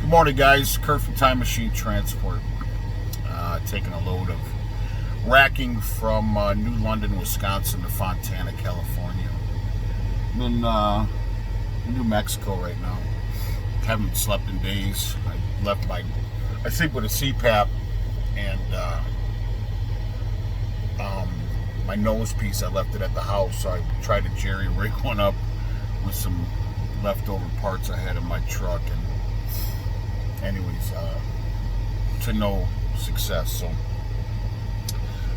Good morning, guys. Kurt from Time Machine Transport. Taking a load of racking from New London, Wisconsin to Fontana, California. I'm in New Mexico right now. Haven't slept in days. I sleep with a CPAP and my nose piece. I left it at the house, so I tried to jerry rig one up with some leftover parts I had in my truck, and anyways, to no success.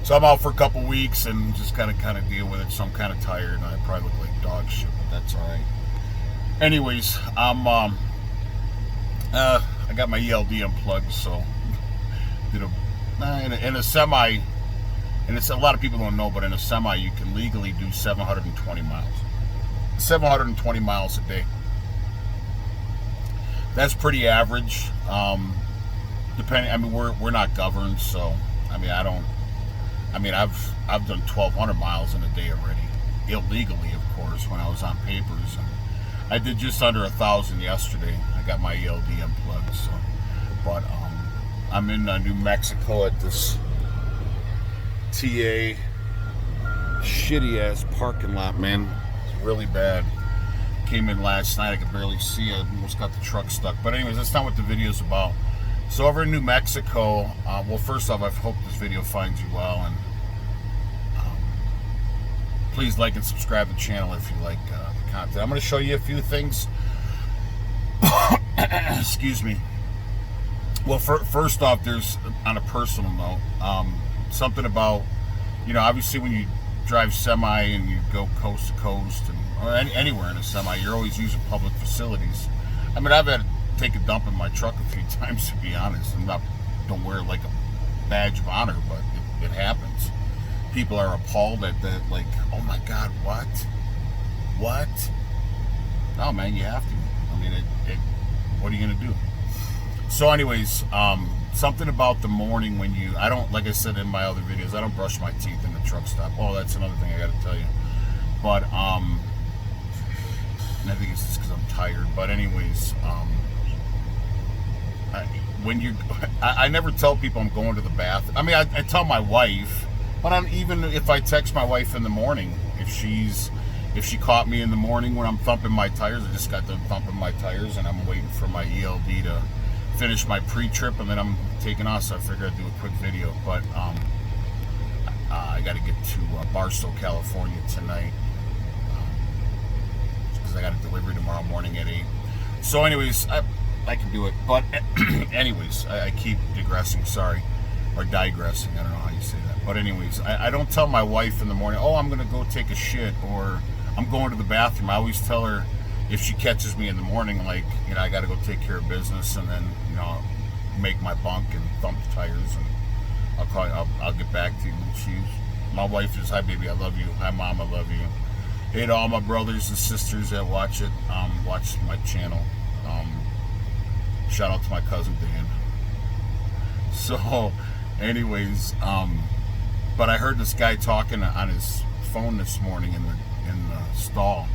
So I'm out for a couple weeks and just kind of deal with it. So I'm kind of tired, and I probably look like dog shit, but that's all right. Anyways, I got my ELD unplugged, so did in a semi, and it's a lot of people don't know, but in a semi you can legally do 720 miles. 720 miles a day. That's pretty average. Depending, I mean, we're not governed, so I've done 1,200 miles in a day already, illegally, of course, when I was on papers, and I did just under 1,000 yesterday. I got my ELD unplugged, so, but I'm in New Mexico at this TA shitty ass parking lot, man. It's really bad. Came in last night, I could barely see. I almost got the truck stuck. But anyways, that's not what the video's about. So over in New Mexico, well, first off, I hope this video finds you well, and please like and subscribe to the channel if you like the content. I'm going to show you a few things. Excuse me. Well, first off, there's, on a personal note, something about, obviously when you drive semi and you go coast to coast, or anywhere in a semi, you're always using public facilities. I mean, I've had to take a dump in my truck a few times, to be honest. Don't wear it like a badge of honor, but it happens. People are appalled at that, like, oh my God, what? No, man, you have to. I mean, what are you gonna do? So anyways, something about the morning when I don't, like I said in my other videos, I don't brush my teeth in the truck stop. Oh, that's another thing I gotta tell you. But, and I think it's just because I'm tired. But anyways, I never tell people I'm going to the bathroom. I mean, I tell my wife, but even if I text my wife in the morning, if she caught me in the morning when I'm thumping my tires, I just got done thumping my tires and I'm waiting for my ELD to finish my pre-trip, and then I'm taking off, so I figured I'd do a quick video. But I got to get to Barstow, California tonight, because I got a delivery tomorrow morning at 8. So anyways, I can do it. But anyways, I keep digressing, sorry. Or digressing, I don't know how you say that. But anyways, I don't tell my wife in the morning, oh, I'm going to go take a shit, or I'm going to the bathroom. I always tell her, if she catches me in the morning, like, I got to go take care of business, and then, make my bunk and thump the tires, and I'll get back to you. My wife is, hi baby, I love you. Hi mom, I love you. Hey to all my brothers and sisters that watch my channel. Shout out to my cousin Dan. So, anyways, but I heard this guy talking on his phone this morning in the stall.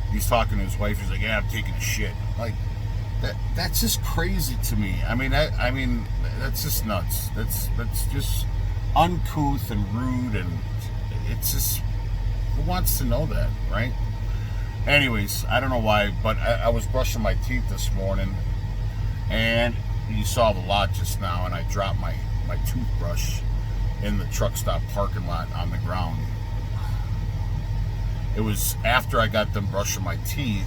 He's talking to his wife. He's like, "Yeah, I'm taking a shit." Like, that's just crazy to me. I mean, that's just nuts. That's just uncouth and rude, and it's just, who wants to know that, right? Anyways, I don't know why, but I was brushing my teeth this morning, and you saw the lot just now, and I dropped my toothbrush in the truck stop parking lot on the ground. It was after I got done brushing my teeth,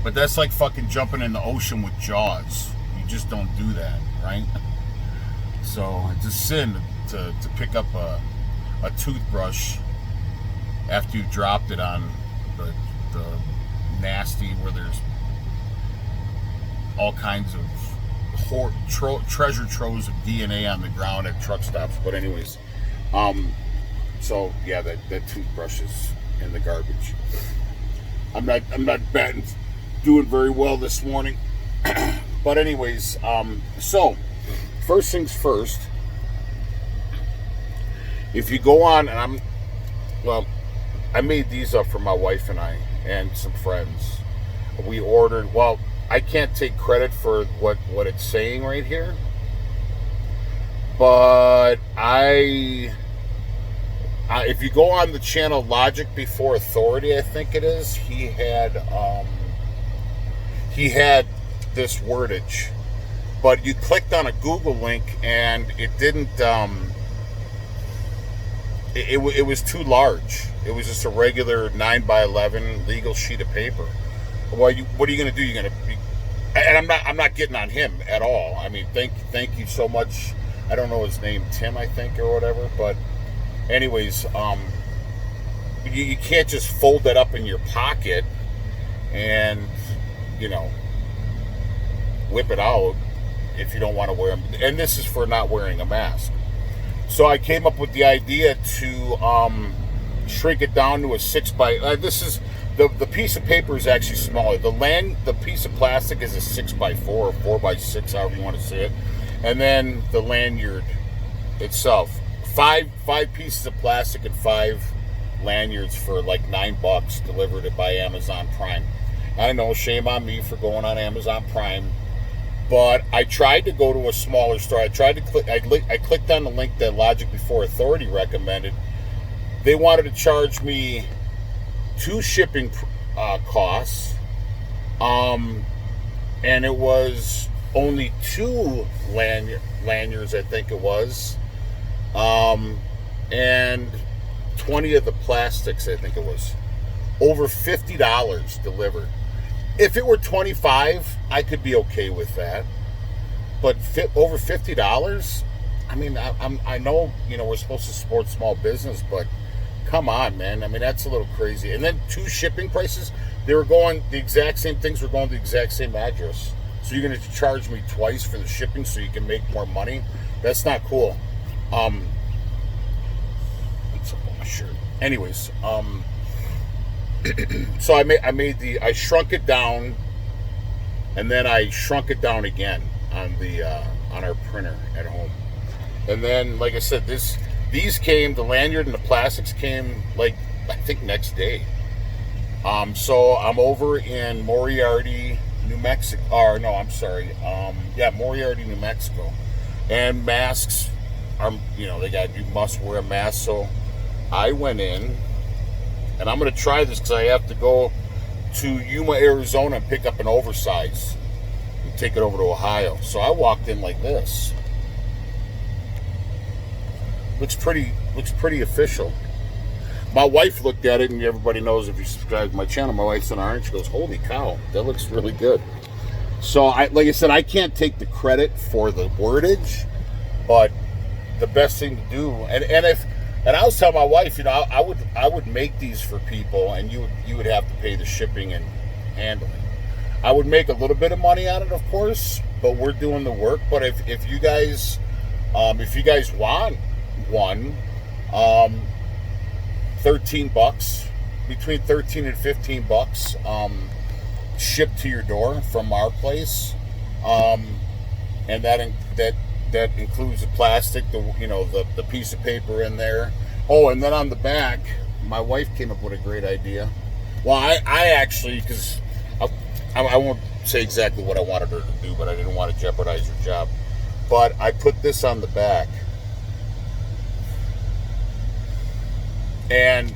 but that's like fucking jumping in the ocean with Jaws. You just don't do that, right? So it's a sin to pick up a toothbrush after you dropped it on the nasty, where there's all kinds of treasure troves of DNA on the ground at truck stops. But anyways, so yeah, that toothbrush is in the garbage. I'm not doing very well this morning. But anyways, so first things first, if you go on, and I made these up for my wife and I and some friends. We ordered, well, I can't take credit for what it's saying right here, but if you go on the channel Logic Before Authority, I think it is, he had this wordage, but you clicked on a Google link and it didn't. It was too large. It was just a regular 9x11 legal sheet of paper. Well, what are you going to do? You're going to, and I'm not getting on him at all. I mean, thank you so much. I don't know his name, Tim, I think, or whatever. But, anyways, you can't just fold that up in your pocket and, whip it out if you don't want to wear them. And this is for not wearing a mask. So I came up with the idea to shrink it down to a 6x. This is the piece of paper is actually smaller. The piece of plastic is a 6x4 or 4x6, however you want to say it, and then the lanyard itself. Five pieces of plastic and 5 lanyards for like $9 delivered it by Amazon Prime. I know, shame on me for going on Amazon Prime. But I tried to go to a smaller store. I tried to click. I clicked on the link that Logic Before Authority recommended. They wanted to charge me 2 shipping costs, and it was only 2 lanyards, I think it was, and 20 of the plastics, I think it was, over $50 delivered. If it were $25, I could be okay with that. But over $50, I mean, I know, we're supposed to support small business, but come on, man. I mean, that's a little crazy. And then 2 shipping prices, they were going, the exact same things were going to the exact same address. So you're going to charge me twice for the shipping so you can make more money? That's not cool. What's up on my shirt? Anyways, so I shrunk it down, and then I shrunk it down again on our printer at home. And then, like I said, these came, the lanyard and the plastics came, like, I think next day. So I'm over in Moriarty, New Mexico. Or no, I'm sorry. Moriarty, New Mexico. And masks are, you must wear a mask. So I went in. And I'm going to try this because I have to go to Yuma, Arizona and pick up an oversize and take it over to Ohio. So I walked in like this. Looks pretty official. My wife looked at it, and everybody knows if you subscribe to my channel, my wife's an orange. She goes, holy cow, that looks really good. So, like I said, I can't take the credit for the wordage, but the best thing to do, and I was telling my wife, I would make these for people, and you would have to pay the shipping and handling. I would make a little bit of money on it, of course, but we're doing the work. But if you guys want one, $13, between $13 and $15, shipped to your door from our place, and that includes the plastic, the piece of paper in there. Oh, and then on the back, my wife came up with a great idea. Well, I actually, because I won't say exactly what I wanted her to do, but I didn't want to jeopardize her job. But I put this on the back. And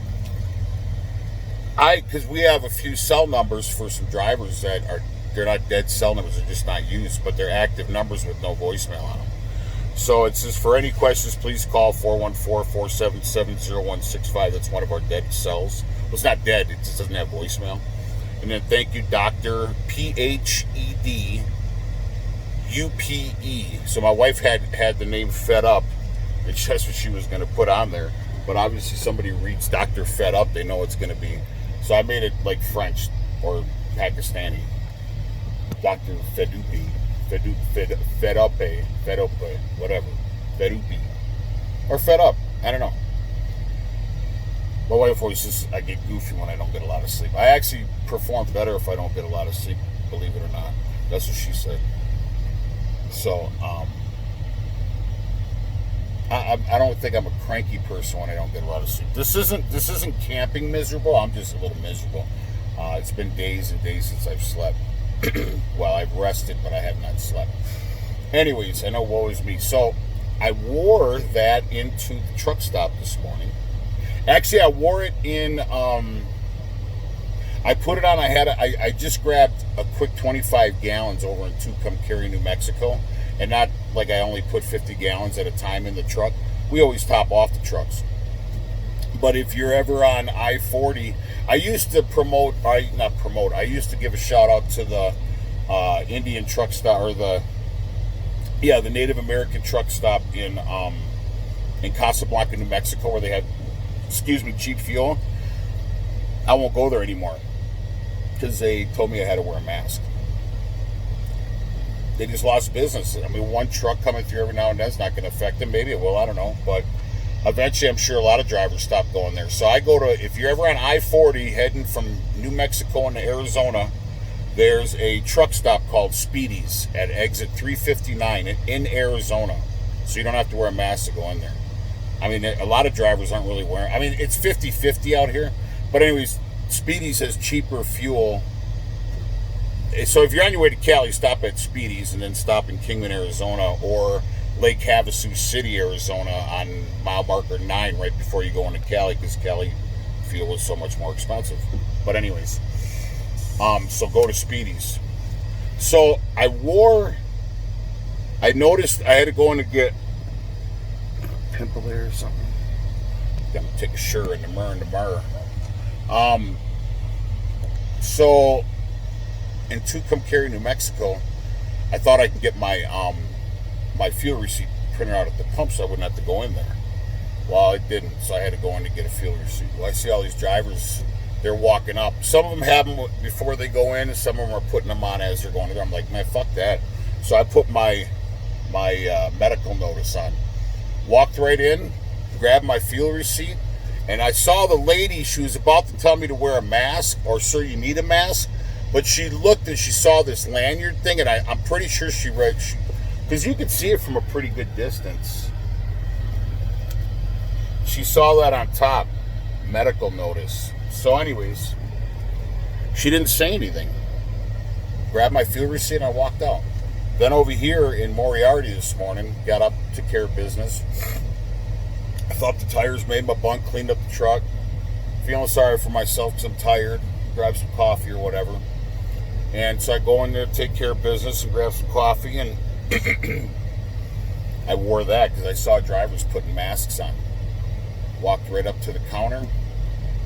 because we have a few cell numbers for some drivers they're not dead cell numbers, they're just not used, but they're active numbers with no voicemail on them. So it says, for any questions, please call 414-477-0165. That's one of our dead cells. Well, it's not dead, it just doesn't have voicemail. And then thank you, Dr. PhedUpe. So my wife had the name Fed Up, and that's what she was going to put on there. But obviously somebody reads Dr. Fed Up, they know it's going to be. So I made it like French or Pakistani. Dr. PhedUpe. Fed up, whatever. PhedUpe. Or Fed Up. I don't know. My wife always says I get goofy when I don't get a lot of sleep. I actually perform better if I don't get a lot of sleep, believe it or not. That's what she said. So, I don't think I'm a cranky person when I don't get a lot of sleep. This isn't camping miserable. I'm just a little miserable. It's been days and days since I've slept. Well, I've rested, but I have not slept. Anyways, I know woe is me. So I wore that into the truck stop this morning. Actually, I wore it in. I put it on. I just grabbed a quick 25 gallons over in Tucumcari, New Mexico, and not like I only put 50 gallons at a time in the truck. We always top off the trucks. But if you're ever on I-40, I used to I used to give a shout out to the Indian truck stop, or the Native American truck stop in Casablanca, New Mexico, where they had, cheap fuel. I won't go there anymore because they told me I had to wear a mask. They just lost business. I mean, one truck coming through every now and then is not going to affect them. Maybe it will, I don't know. But eventually, I'm sure a lot of drivers stop going there. So I go to, if you're ever on I-40 heading from New Mexico into Arizona, there's a truck stop called Speedy's at exit 359 in Arizona. So you don't have to wear a mask to go in there. I mean, a lot of drivers aren't really wearing, I mean, it's 50-50 out here. But anyways, Speedy's has cheaper fuel. So if you're on your way to Cali, stop at Speedy's and then stop in Kingman, Arizona, or Lake Havasu City, Arizona on mile marker 9 right before you go into Cali, because Cali fuel is so much more expensive. But anyways, so go to Speedy's. So I noticed I had to go in to get a pimple there or something. Gonna take a shirt in the mirror tomorrow. So in Tucumcari, New Mexico, I thought I could get my my fuel receipt printed out at the pump so I wouldn't have to go in there. Well, it didn't, so I had to go in to get a fuel receipt. Well, I see all these drivers, they're walking up. Some of them have them before they go in, and some of them are putting them on as they're going in there. I'm like, man, fuck that. So I put my medical notice on. Walked right in, grabbed my fuel receipt, and I saw the lady, she was about to tell me to wear a mask, or sir, you need a mask, but she looked and she saw this lanyard thing, and I'm pretty sure she read, because you could see it from a pretty good distance. She saw that on top, medical notice. So anyways, she didn't say anything. Grabbed my fuel receipt and I walked out. Then over here in Moriarty this morning, got up, took care of business. I thought the tires made my bunk, cleaned up the truck. Feeling sorry for myself because I'm tired. Grab some coffee or whatever. And so I go in there, take care of business, and grab some coffee. And I wore that because I saw drivers putting masks on. Walked right up to the counter,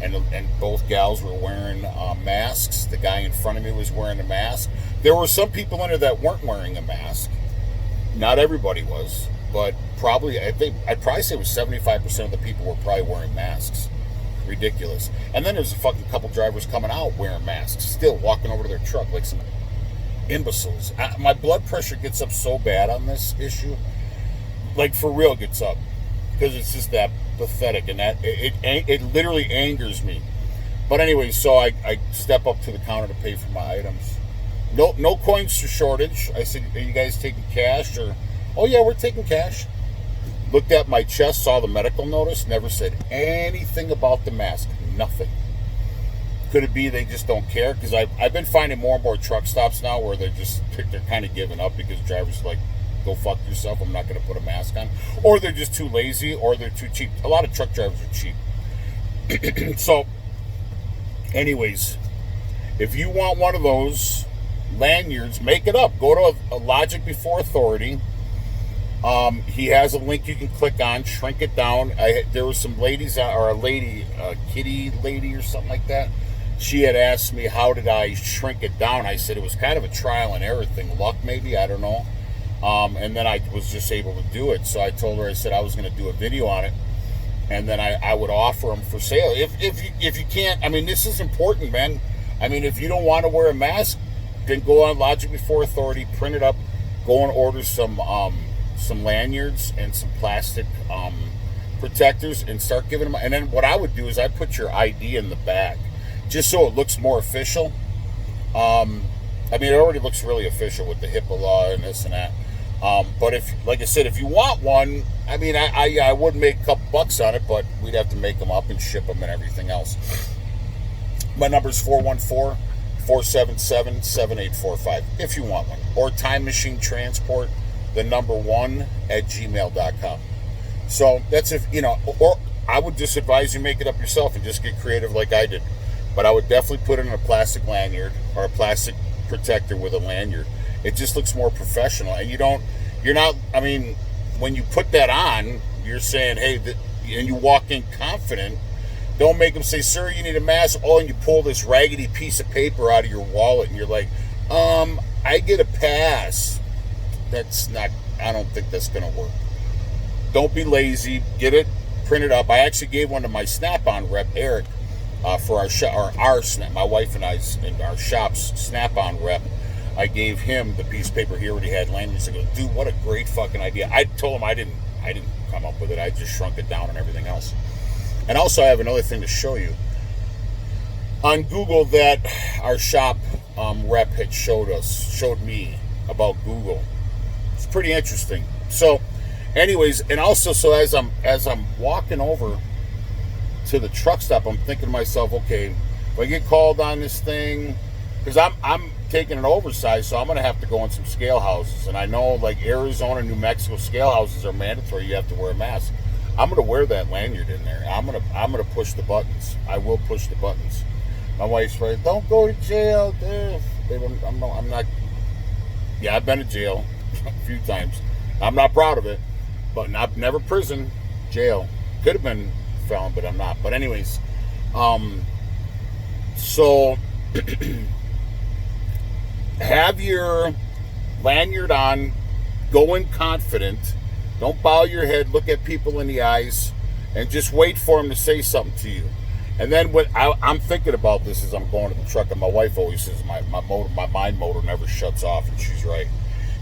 and both gals were wearing masks. The guy in front of me was wearing a mask. There were some people in there that weren't wearing a mask. Not everybody was, but probably, I'd probably say it was 75% of the people were probably wearing masks. Ridiculous. And then there's a fucking couple drivers coming out wearing masks, still walking over to their truck like some imbeciles. My blood pressure gets up so bad on this issue, like for real gets up, because it's just that pathetic, and that it literally angers me. But anyway, so I step up to the counter to pay for my items. No coins to shortage. I said, are you guys taking cash? Or, oh yeah, we're taking cash. Looked at my chest, saw the medical notice, never said anything about the mask. Nothing. Could it be they just don't care? Because I've been finding more and more truck stops now where they're kind of giving up because drivers are like, go fuck yourself, I'm not going to put a mask on. Or they're just too lazy, or they're too cheap. A lot of truck drivers are cheap. So, anyways, if you want one of those lanyards, make it up. Go to a Logic Before Authority. He has a link you can click on, shrink it down. There was some ladies, or a kitty lady or something like that. She had asked me, how did I shrink it down? I said it was kind of a trial and error thing. Luck, maybe, I don't know. And then I was just able to do it. So I told her, I said I was going to do a video on it, and then I would offer them for sale. If you can't, I mean, this is important, man. I mean, if you don't want to wear a mask, then go on Logic Before Authority, print it up, go and order some lanyards and some plastic protectors, and start giving them. And then what I would do is I'd put your ID in the bag, just so it looks more official. I mean, it already looks really official with the HIPAA law and this and that. But if, like I said, if you want one, I mean, I would make a couple bucks on it, but we'd have to make them up and ship them and everything else. My number's 477-7845 if you want one. Or Time Machine Transport, the number 1 at gmail.com. So that's if, or I would just advise you make it up yourself and just get creative like I did. But I would definitely put it in a plastic lanyard or a plastic protector with a lanyard. It just looks more professional. And when you put that on, you're saying, hey, and you walk in confident. Don't make them say, sir, you need a mask. Oh, and you pull this raggedy piece of paper out of your wallet and you're like, I get a pass. I don't think that's going to work. Don't be lazy. Get it, print it up. I actually gave one to my Snap-on rep, Eric, for our Snap, my wife and I's, and our shop's Snap-on rep. I gave him the piece of paper. He already had lanyards. I go, dude, what a great fucking idea. I told him I didn't come up with it. I just shrunk it down and everything else. And also, I have another thing to show you. On Google, that our shop rep had showed me about Google. It's pretty interesting. So, anyways, and also, so as I'm walking over to the truck stop, I'm thinking to myself, okay, if I get called on this thing, because I'm taking an oversized, so I'm going to have to go in some scale houses. And I know, like Arizona, New Mexico scale houses are mandatory. You have to wear a mask. I'm going to wear that lanyard in there. I'm going to push the buttons. I will push the buttons. My wife's like, don't go to jail, dude. I'm not. Yeah, I've been to jail a few times. I'm not proud of it, but never prison, jail. Could have been felon, but I'm not. But anyways, so have your lanyard on. Go in confident. Don't bow your head, look at people in the eyes, and just wait for them to say something to you. And then what I'm thinking about this as I'm going to the truck, and my wife always says my mind motor never shuts off, and she's right.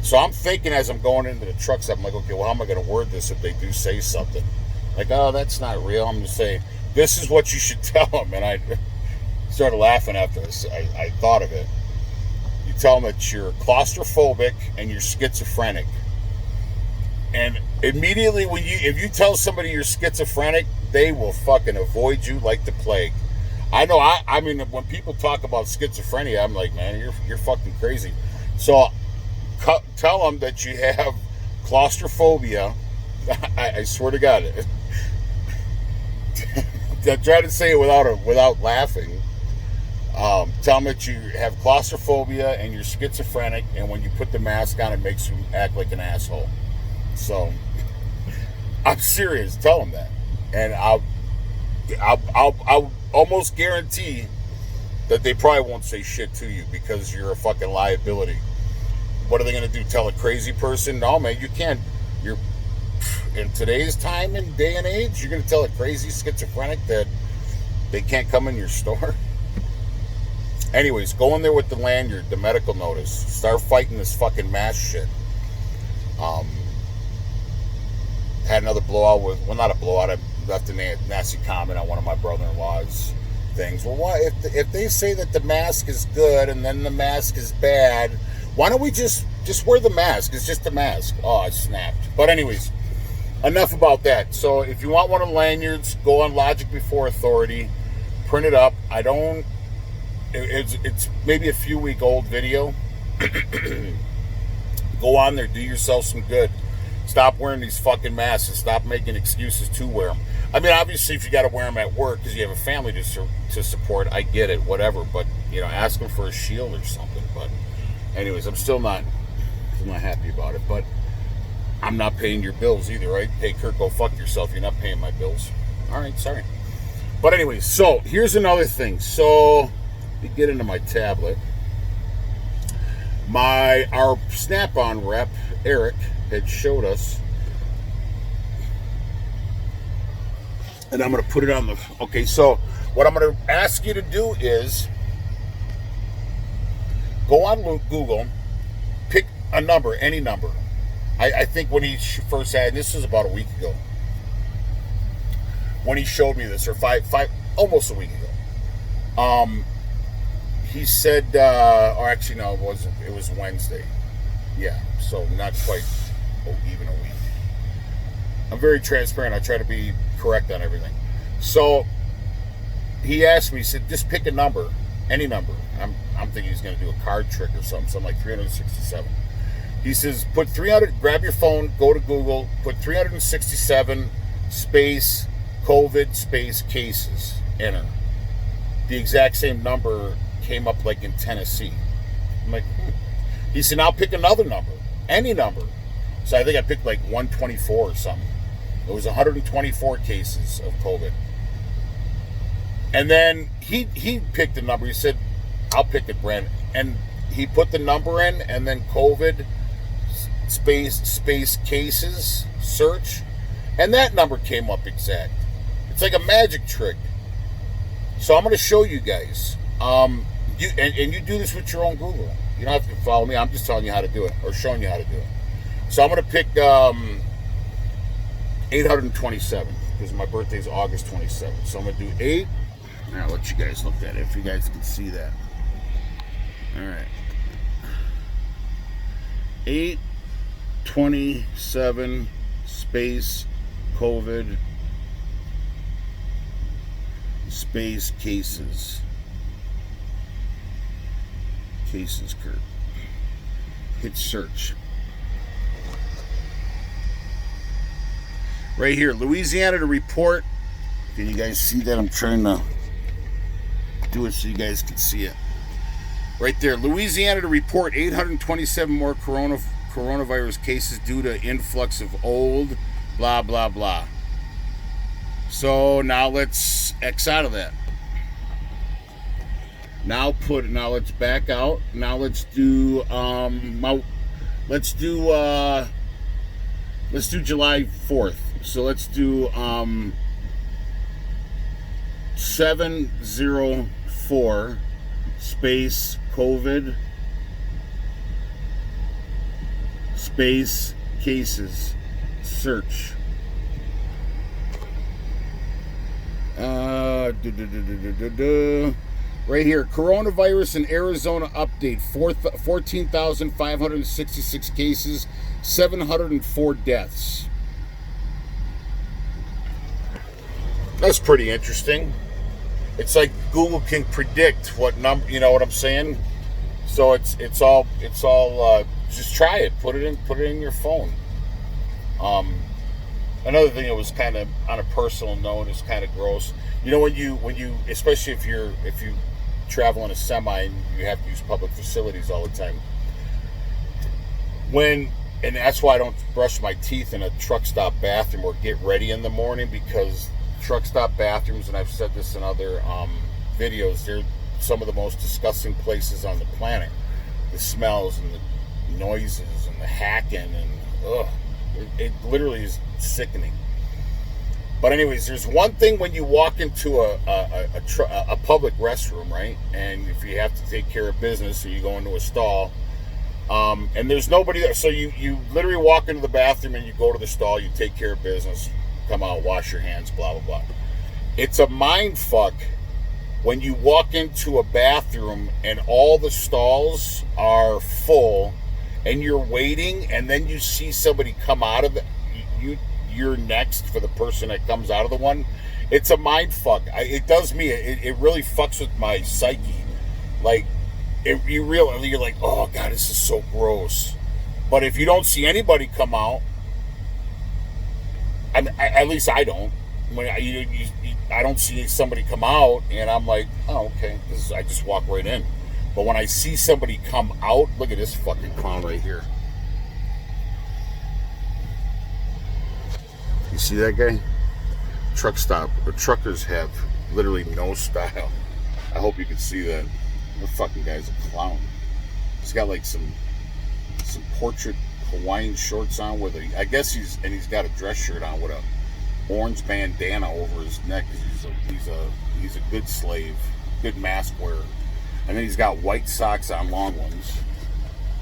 So I'm thinking as I'm going into the truck stop, I'm like, okay, well, how am I going to word this if they do say something? Like, oh, that's not real. I'm going to say, this is what you should tell them. And I started laughing after I thought of it. You tell them that you're claustrophobic and you're schizophrenic. And immediately if you tell somebody you're schizophrenic, they will fucking avoid you like the plague. I know, I mean, when people talk about schizophrenia, I'm like, man, you're fucking crazy. So tell them that you have claustrophobia. I swear to God. Try to say it without laughing. Tell them that you have claustrophobia and you're schizophrenic, and when you put the mask on, it makes you act like an asshole. So, I'm serious. Tell them that, and I'll almost guarantee that they probably won't say shit to you because you're a fucking liability. What are they going to do? Tell a crazy person? No, man, you can't. You're in today's time and day and age. You're going to tell a crazy schizophrenic that they can't come in your store. Anyways, go in there with the lanyard, the medical notice. Start fighting this fucking mask shit. Had another blowout not a blowout, I left a nasty comment on one of my brother-in-law's things. Well, why, if they say that the mask is good and then the mask is bad, why don't we just wear the mask? It's just a mask. Oh, I snapped. But anyways, enough about that. So if you want one of the lanyards, go on Logic Before Authority, print it up. It's maybe a few week old video. Go on there, do yourself some good. Stop wearing these fucking masks and stop making excuses to wear them. I mean, obviously, if you got to wear them at work because you have a family to support, I get it, whatever. But, ask them for a shield or something. But anyways, I'm still not happy about it. But I'm not paying your bills either, right? Hey, Kurt, go fuck yourself. You're not paying my bills. All right, sorry. But anyways, so here's another thing. So let me get into my tablet. Our Snap-on rep, Eric, had showed us, and I'm going to put it on the, okay, so what I'm going to ask you to do is go on Google, pick a number, any number. I think when he first had, this was about a week ago, when he showed me this, or almost a week ago, he said, or actually no, it was Wednesday. Yeah, so not quite even a week. I'm very transparent. I try to be correct on everything. So he asked me, he said, just pick a number, any number. I'm thinking he's going to do a card trick or something. So I'm like 367. He says, put 300, grab your phone, go to Google, put 367 space COVID space cases, enter. The exact same number came up like in Tennessee. I'm like, He said, now pick another number, any number. So I think I picked like 124 or something. It was 124 cases of COVID. And then he picked a number. He said, I'll pick it, Brent. And he put the number in, and then COVID space cases search, and that number came up exact. It's like a magic trick. So I'm going to show you guys. You do this with your own Google. You don't have to follow me. I'm just telling you how to do it, or showing you how to do it. So I'm going to pick 827 because my birthday is August 27th. So I'm going to do 8. I'll let you guys look at it if you guys can see that. All right. 827 space COVID space cases. Cases, Kurt. Hit search. Right here, Louisiana to report. Can you guys see that? I'm trying to do it so you guys can see it. Right there, Louisiana to report 827 more coronavirus cases due to influx of old, blah, blah, blah. So now let's X out of that. Now let's back out. Now let's do let's do July 4th. So let's do 704 space COVID space cases search. Right here, coronavirus in Arizona update, 14,566 cases, 704 deaths. That's pretty interesting. It's like Google can predict what number, you know what I'm saying? So it's all just try it. Put it in your phone. Another thing that was kind of on a personal note is kind of gross. You know, when you especially if you travel in a semi and you have to use public facilities all the time. And that's why I don't brush my teeth in a truck stop bathroom or get ready in the morning, because truck stop bathrooms, and I've said this in other videos, they're some of the most disgusting places on the planet. The smells and the noises and the hacking and it literally is sickening. But anyways, there's one thing when you walk into a public restroom, right? And if you have to take care of business or you go into a stall, and there's nobody there. So you literally walk into the bathroom and you go to the stall, you take care of business, come out, wash your hands, blah, blah, blah. It's a mind fuck when you walk into a bathroom and all the stalls are full and you're waiting, and then you see somebody come out of it, you're next for the person that comes out of the one. It's a mind fuck. It does me. It really fucks with my psyche. Like, you're like, oh God, this is so gross. But if you don't see anybody come out, at least I don't. When I don't see somebody come out, and I'm like, oh, okay. I just walk right in. But when I see somebody come out, look at this fucking clown right here. You see that guy? Truck stop. The truckers have literally no style. I hope you can see that. The fucking guy's a clown. He's got like some portrait Hawaiian shorts on with I guess he's got a dress shirt on with a orange bandana over his neck. He's a good slave, good mask wearer. And then he's got white socks on, long ones.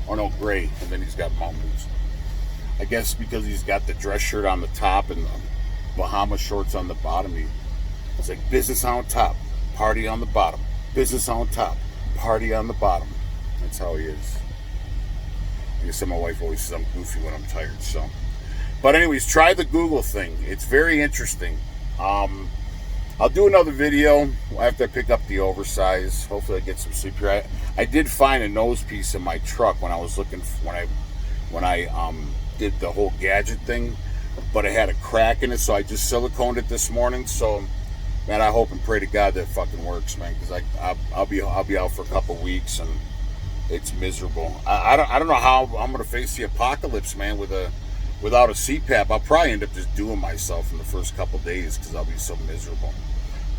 Or no, gray. And then he's got mountain boots. I guess because he's got the dress shirt on the top and the Bahama shorts on the bottom. It's like business on top, party on the bottom. Business on top, party on the bottom. That's how he is. Like I said, my wife always says I'm goofy when I'm tired. So, but anyways, try the Google thing. It's very interesting. I'll do another video after I pick up the oversize. Hopefully I get some sleep here. I did find a nose piece in my truck when I was looking when I did the whole gadget thing, but it had a crack in it, so I just siliconed it this morning. So, man, I hope and pray to God that it fucking works, man, because I'll be out for a couple weeks and it's miserable. I don't know how I'm gonna face the apocalypse, man, without a CPAP. I'll probably end up just doing myself in the first couple days because I'll be so miserable.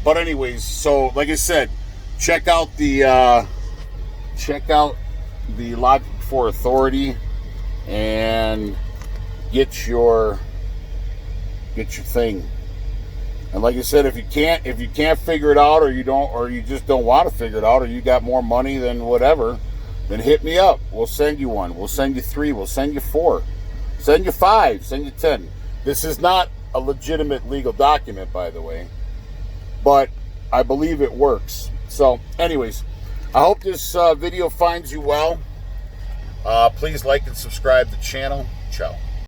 But anyways, so like I said, check out the Logic 4 Authority and get your thing. And like I said, if you can't figure it out, or you just don't want to figure it out, or you got more money than whatever, then hit me up. We'll send you one. We'll send you 3. We'll send you 4. Send you 5. Send you 10. This is not a legitimate legal document, by the way, but I believe it works. So, anyways, I hope this video finds you well. Please like and subscribe to the channel. Ciao.